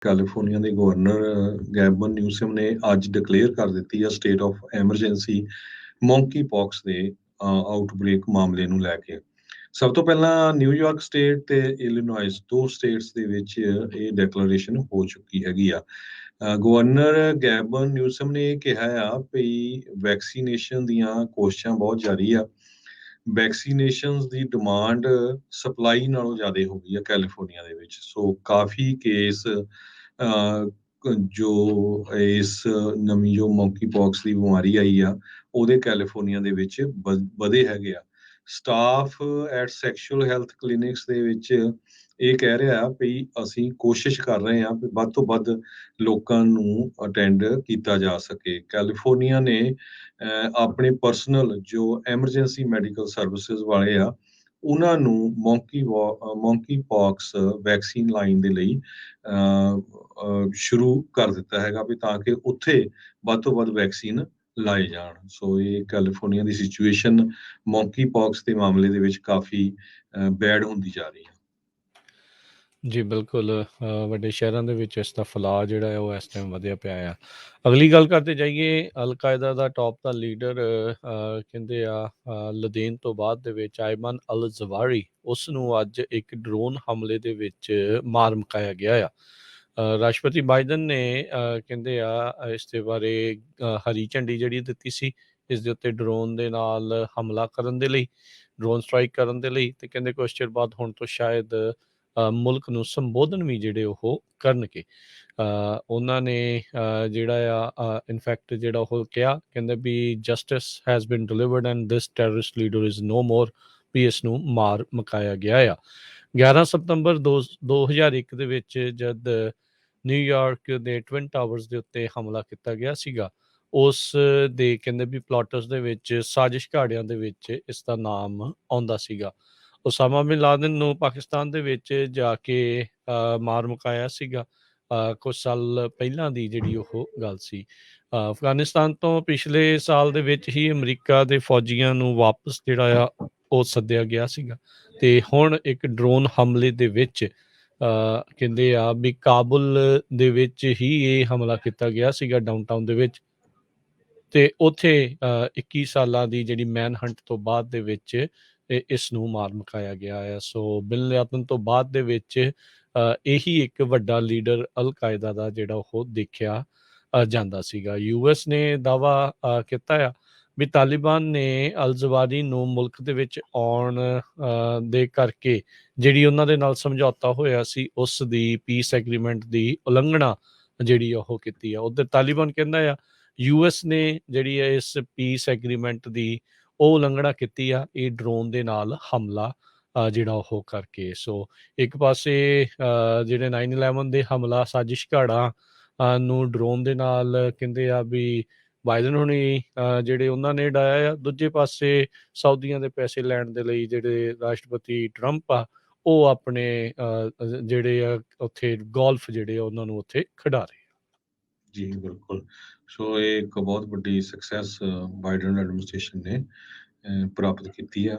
California ਦੇ governor ਗੈਬਨ Newsom ਨੇ ਅੱਜ ਡਿਕਲੇਅਰ ਕਰ ਦਿੱਤੀ ਹੈ state of emergency monkey pox ਦੇ ਆਊਟਬ੍ਰੇਕ ਮਾਮਲੇ ਨੂੰ ਲੈ ਕੇ। ਸਭ ਤੋਂ ਪਹਿਲਾਂ ਨਿਊਯਾਰਕ ਸਟੇਟ ਤੇ ਇਲੀਨੋਇਸ ਦੋ ਸਟੇਟਸ ਦੇ ਵਿੱਚ ਇਹ ਡੈਕਲੇਰੇਸ਼ਨ ਹੋ ਚੁੱਕੀ ਹੈਗੀ ਆ। ਗਵਰਨਰ ਗੈਬਨ ਨਿਊਸਮ ਨੇ ਇਹ ਕਿਹਾ ਆ ਵੀ ਵੈਕਸੀਨੇਸ਼ਨ ਦੀਆਂ ਕੋਸ਼ਿਸ਼ਾਂ ਬਹੁਤ ਜਾਰੀ ਆ। ਵੈਕਸੀਨੇਸ਼ਨ ਦੀ ਡਿਮਾਂਡ ਸਪਲਾਈ ਨਾਲੋਂ ਜ਼ਿਆਦਾ ਹੋ ਗਈ ਆ ਕੈਲੀਫੋਰਨੀਆ ਦੇ ਵਿੱਚ। ਸੋ ਕਾਫੀ ਕੇਸ ਜੋ ਇਸ ਨਵੀਂ ਜੋ ਮੌਂਕੀ ਪੌਕਸ ਦੀ ਬਿਮਾਰੀ ਆਈ ਆ ਉਹਦੇ ਕੈਲੀਫੋਰਨੀਆ ਦੇ ਵਿੱਚ ਵਧੇ ਹੈਗੇ ਆ। Staff at sexual health clinics ਦੇ ਵਿੱਚ ਇਹ ਕਹਿ ਰਿਹਾ ਵੀ ਅਸੀਂ ਕੋਸ਼ਿਸ਼ ਕਰ ਰਹੇ ਹਾਂ ਵੀ ਵੱਧ ਤੋਂ ਵੱਧ ਲੋਕਾਂ ਨੂੰ ਅਟੈਂਡ ਕੀਤਾ ਜਾ ਸਕੇ। ਕੈਲੀਫੋਰਨੀਆ ਨੇ ਆਪਣੇ ਪਰਸਨਲ ਜੋ ਐਮਰਜੈਂਸੀ ਮੈਡੀਕਲ ਸਰਵਿਸਿਜ਼ ਵਾਲੇ ਆ ਉਹਨਾਂ ਨੂੰ ਮੌਂਕੀ ਪੌਕਸ ਵੈਕਸੀਨ ਲਾਈਨ ਦੇ ਲਈ ਸ਼ੁਰੂ ਕਰ ਦਿੱਤਾ ਹੈਗਾ ਵੀ ਤਾਂ ਕਿ ਉੱਥੇ ਵੱਧ ਤੋਂ ਵੱਧ ਵੈਕਸੀਨ ਲਾਏ ਜਾਣ। ਸੋ ਇਹ ਕੈਲੀਫੋਰਨੀਆ ਦੀ ਸਿਚੁਏਸ਼ਨ ਮੌਂਕੀ ਪੌਕਸ ਦੇ ਮਾਮਲੇ ਦੇ ਵਿੱਚ ਕਾਫੀ ਬੈਡ ਹੁੰਦੀ ਜਾ ਰਹੀ ਹੈ। ਜੀ ਬਿਲਕੁਲ, ਵੱਡੇ ਸ਼ਹਿਰਾਂ ਦੇ ਵਿੱਚ ਇਸ ਦਾ ਫੈਲਾਅ ਜਿਹੜਾ ਹੈ ਉਹ ਇਸ ਟਾਈਮ ਵਧਿਆ ਪਿਆ ਆ। ਅਗਲੀ ਗੱਲ ਕਰਦੇ ਜਾਈਏ, ਅਲ-ਕਾਇਦਾ ਦਾ ਟੌਪ ਦਾ ਲੀਡਰ ਕਹਿੰਦੇ ਆ ਲਦੇਨ ਤੋਂ ਬਾਅਦ ਦੇ ਵਿੱਚ ਆਇਮਨ ਅਲ ਜ਼ਵਾਰੀ, ਉਸ ਨੂੰ ਅੱਜ ਇੱਕ ਡਰੋਨ ਹਮਲੇ ਦੇ ਵਿੱਚ ਮਾਰ ਮੁਕਾਇਆ ਗਿਆ ਆ। ਰਾਸ਼ਟਰਪਤੀ ਬਾਈਡਨ ਨੇ ਕਹਿੰਦੇ ਆ ਇਸ ਦੇ ਬਾਰੇ ਹਰੀ ਝੰਡੀ ਜਿਹੜੀ ਦਿੱਤੀ ਸੀ ਇਸ ਦੇ ਉੱਤੇ ਡਰੋਨ ਦੇ ਨਾਲ ਹਮਲਾ ਕਰਨ ਦੇ ਲਈ, ਡਰੋਨ ਸਟ੍ਰਾਈਕ ਕਰਨ ਦੇ ਲਈ, ਅਤੇ ਕਹਿੰਦੇ ਕੁਛ ਚਿਰ ਬਾਅਦ ਹੁਣ ਤੋਂ ਸ਼ਾਇਦ ਮੁਲਕ ਨੂੰ ਸੰਬੋਧਨ ਵੀ ਜਿਹੜੇ ਉਹ ਕਰਨਗੇ। ਉਹਨਾਂ ਨੇ ਜਿਹੜਾ ਆ ਇਨਫੈਕਟ ਜਿਹੜਾ ਉਹ ਕਿਹਾ, ਕਹਿੰਦੇ ਵੀ justice has been delivered and this terrorist leader is no more, ਵੀ ਇਸ ਨੂੰ ਮਾਰ ਮੁਕਾਇਆ ਗਿਆ ਆ। 11 ਸਤੰਬਰ 2001 ਦੇ ਵਿੱਚ ਜਦ ਨਿਊਯਾਰਕ ਦੇ ਟਵਿਨ ਟਾਵਰਸ ਦੇ ਉੱਤੇ ਹਮਲਾ ਕੀਤਾ ਗਿਆ ਸੀਗਾ, ਉਸ ਦੇ ਕਹਿੰਦੇ ਵੀ ਪਲਾਟਰਸ ਦੇ ਵਿੱਚ ਸਾਜ਼ਿਸ਼ ਘਾੜਿਆਂ ਦੇ ਵਿੱਚ ਇਸ ਦਾ ਨਾਮ ਆਉਂਦਾ ਸੀਗਾ। ਉਸਾਮਾ ਬਿਨ ਲਾਦਨ ਨੂੰ ਪਾਕਿਸਤਾਨ ਦੇ ਵਿੱਚ ਜਾ ਕੇ ਮਾਰ ਮੁਕਾਇਆ ਸੀਗਾ ਕੁਝ ਸਾਲ ਪਹਿਲਾਂ ਦੀ ਜਿਹੜੀ ਉਹ ਗੱਲ ਸੀ। ਅਫਗਾਨਿਸਤਾਨ ਤੋਂ ਪਿਛਲੇ ਸਾਲ ਦੇ ਵਿੱਚ ਹੀ ਅਮਰੀਕਾ ਦੇ ਫੌਜੀਆਂ ਨੂੰ ਵਾਪਸ ਜਿਹੜਾ ਆ ਉਹ ਸੱਦਿਆ ਗਿਆ ਸੀਗਾ, ਅਤੇ ਹੁਣ ਇੱਕ ਡਰੋਨ ਹਮਲੇ ਦੇ ਵਿੱਚ ਕਹਿੰਦੇ ਆ ਵੀ ਕਾਬੁਲ ਦੇ ਵਿੱਚ ਹੀ ਇਹ ਹਮਲਾ ਕੀਤਾ ਗਿਆ ਸੀਗਾ ਡਾਊਨਟਾਊਨ ਦੇ ਵਿੱਚ, ਅਤੇ ਉੱਥੇ 21 ਸਾਲਾਂ ਦੀ ਜਿਹੜੀ ਮੈਨ ਹੰਟ ਤੋਂ ਬਾਅਦ ਦੇ ਵਿੱਚ ਇਸ ਨੂੰ ਮਾਰ ਮੁਕਾਇਆ ਗਿਆ ਆ। ਸੋ ਬਿਨ ਲਾਦਨ ਤੋਂ ਬਾਅਦ ਦੇ ਵਿੱਚ ਇਹੀ ਇੱਕ ਵੱਡਾ ਲੀਡਰ ਅਲ-ਕਾਇਦਾ ਦਾ ਜਿਹੜਾ ਉਹ ਦੇਖਿਆ ਜਾਂਦਾ ਸੀਗਾ। US ਨੇ ਦਾਅਵਾ ਕੀਤਾ ਆ ਵੀ ਤਾਲਿਬਾਨ ਨੇ ਅਲ-ਜ਼ਵਾਰੀ ਨੂੰ ਮੁਲਕ ਦੇ ਵਿੱਚ ਆਉਣ ਦੇ ਕਰਕੇ ਜਿਹੜੀ ਉਹਨਾਂ ਦੇ ਨਾਲ ਸਮਝੌਤਾ ਹੋਇਆ ਸੀ ਉਸ ਦੀ ਪੀਸ ਐਗਰੀਮੈਂਟ ਦੀ ਉਲੰਘਣਾ ਜਿਹੜੀ ਉਹ ਕੀਤੀ ਆ। ਉੱਧਰ ਤਾਲਿਬਾਨ ਕਹਿੰਦਾ ਆ US ਨੇ ਜਿਹੜੀ ਹੈ ਇਸ ਪੀਸ ਐਗਰੀਮੈਂਟ ਦੀ ਉਹ ਉਲੰਘਣਾ ਕੀਤੀ ਆ ਇਹ ਡਰੋਨ ਦੇ ਨਾਲ ਹਮਲਾ ਜਿਹੜਾ ਉਹ ਕਰਕੇ। ਸੋ ਇੱਕ ਪਾਸੇ ਜਿਹੜੇ 9/11 ਦੇ ਹਮਲਾ ਸਾਜ਼ਿਸ਼ ਘਾੜਾਂ ਨੂੰ ਡਰੋਨ ਦੇ ਨਾਲ ਕਹਿੰਦੇ ਆ ਵੀ ਬਾਈਡਨ ਹੁਣੀ ਜਿਹੜੇ ਉਹਨਾਂ ਨੇ ਡਾਇਆ ਆ, ਦੂਜੇ ਪਾਸੇ ਸਾਊਦੀਆਂ ਦੇ ਪੈਸੇ ਲੈਣ ਦੇ ਲਈ ਜਿਹੜੇ ਰਾਸ਼ਟਰਪਤੀ ਟਰੰਪ ਆ ਉਹ ਆਪਣੇ ਜਿਹੜੇ ਆ ਉੱਥੇ ਗੋਲਫ ਜਿਹੜੇ ਉਹਨਾਂ ਨੂੰ ਉੱਥੇ ਖਿਡਾ ਰਹੇ। ਜੀ ਬਿਲਕੁਲ, ਸੋ ਇਹ ਇੱਕ ਬਹੁਤ ਵੱਡੀ ਸਕਸੈਸ ਬਾਈਡਨ ਐਡਮਿਨਿਸਟ੍ਰੇਸ਼ਨ ਨੇ ਪ੍ਰਾਪਤ ਕੀਤੀ ਆ।